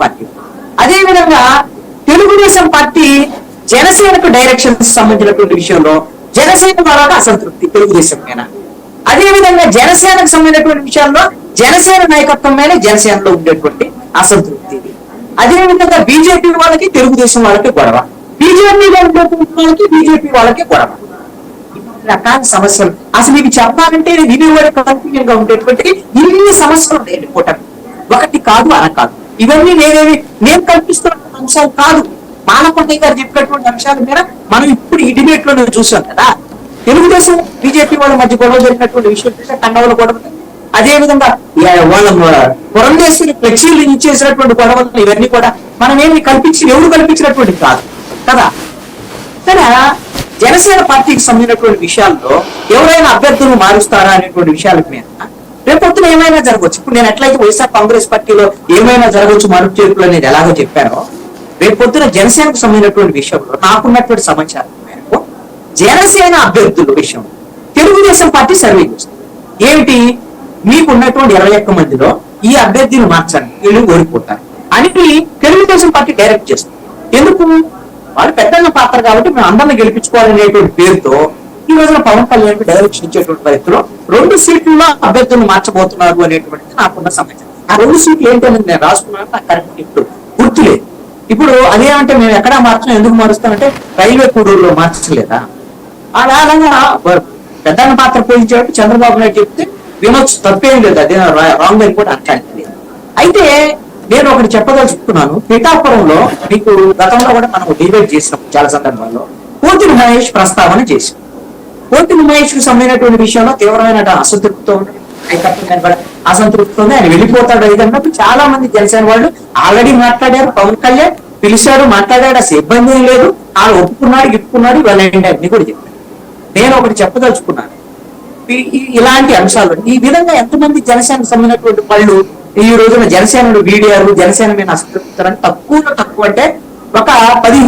Party. అదేవిధంగా Telugu Desam party జనసేనకు directions సంబంధించినటువంటి విషయంలో జనసేన ద్వారా అసంతృప్తి తెలుగుదేశం మీద. అదేవిధంగా జనసేనకు సంబంధించినటువంటి విషయాల్లో జనసేన నాయకత్వం మీద జనసేనలో ఉండేటువంటి అసంతృప్తి. అదేవిధంగా బీజేపీ వాళ్ళకి తెలుగుదేశం వాళ్ళకి గొడవ, బీజేపీలో ఉండేటువంటి వాళ్ళకి బీజేపీ వాళ్ళకి గొడవ. రకాల సమస్యలు అసలు మీకు చెప్పాలంటే వినియోగ కన్ఫ్యూజన్ గా ఉండేటువంటి ఇన్ని సమస్యలు ఉన్నాయండి కూటమి. ఒకటి కాదు అలా కాదు, ఇవన్నీ నేను కల్పిస్తున్న అంశాలు కాదు. మానకొండయ్య గారు చెప్పినటువంటి అంశాల మీద మనం ఇప్పుడు ఈ డిబేట్ లో చూసాం కదా. తెలుగుదేశం బీజేపీ వాళ్ళ మధ్య గొడవ జరిగినటువంటి విషయం చూసే కండవల గొడవ, అదేవిధంగా వాళ్ళ పురంధేశ్వరి ఫ్లెక్సీలు ఇచ్చేసినటువంటి గొడవలు, ఇవన్నీ కూడా మనం ఏమి ఎవరు కల్పించినటువంటి కాదు కదా. కానీ జనసేన పార్టీకి సంబంధించినటువంటి విషయాల్లో ఎవరైనా అభ్యర్థులను మారుస్తారా అనేటువంటి విషయాల మీద రేపొద్దున ఏమైనా జరగవచ్చు. ఇప్పుడు నేను ఎట్లయితే వైఎస్ఆర్ కాంగ్రెస్ పార్టీలో ఏమైనా జరగవచ్చు మార్పు చేర్పులు అనేది ఎలాగో చెప్పానో, రేపొద్దున జనసేనకు సంబంధించినటువంటి విషయంలో నాకున్నటువంటి సమాచారం మేరకు జనసేన అభ్యర్థుల విషయం తెలుగుదేశం పార్టీ సర్వే చేస్తుంది. ఏమిటి, మీకున్నటువంటి 21 మందిలో ఈ అభ్యర్థిని మార్చండి, వీళ్ళు ఓడిపోతారు అని తెలుగుదేశం పార్టీ డైరెక్ట్ చేస్తుంది. ఎందుకు, వాళ్ళు పెద్దన్న పాత్ర కాబట్టి మేము అందరిని గెలిపించుకోవాలనేటువంటి పేరుతో ఈ రోజున పవన్ కళ్యాణ్ డైరెక్షన్ ఇచ్చేటువంటి పరిస్థితిలో 2 సీట్లలో అభ్యర్థులను మార్చబోతున్నారు అనేటువంటిది నాకున్న సమాచారం. ఆ 2 సీట్లు ఏంటనేది నేను రాసుకున్నాను, నాకు కరెక్ట్ ఇప్పుడు గుర్తులేదు. ఇప్పుడు అదేమంటే మేము ఎక్కడా మార్చాం, ఎందుకు మారుస్తామంటే రైల్వే కూడూరులో మార్చలేదా, అలాగా పెద్దన్న పాత్ర పోయించేటట్టు చంద్రబాబు నాయుడు చెప్తే వినొచ్చు, తప్పేం లేదు, అదే రాంగ్ అని కూడా అంటానికి. అయితే నేను ఒకటి చెప్పదలుచుకున్నాను. పిఠాపురంలో మీకు గతంలో కూడా మనం డిబేట్ చేసినాం చాలా సందర్భాల్లో. పోతిని మహేష్ ప్రస్తావన చేశాం. పోతిని మహేష్ కు సంబంధించినటువంటి విషయంలో తీవ్రమైన అసంతృప్తితో అసంతృప్తితో ఆయన వెళ్ళిపోతాడు ఇదన్నప్పుడు చాలా మంది జనసేన వాళ్ళు ఆల్రెడీ మాట్లాడారు. పవన్ కళ్యాణ్ పిలిచాడు, మాట్లాడాడు, అసలు ఇబ్బంది ఏం లేదు, వాళ్ళు ఒప్పుకున్నాడు గిప్పుకున్నాడు, వాళ్ళండి అన్ని కూడా చెప్పారు. నేను ఒకటి చెప్పదలుచుకున్నాను, ఇలాంటి అంశాలు ఈ విధంగా ఎంతమంది జనసేనకు సంబంధించినటువంటి వాళ్ళు ఈ రోజున జనసేన వీడియోలు జనసేన మీద అసంతృప్తి తక్కువ అంటే ఒక 15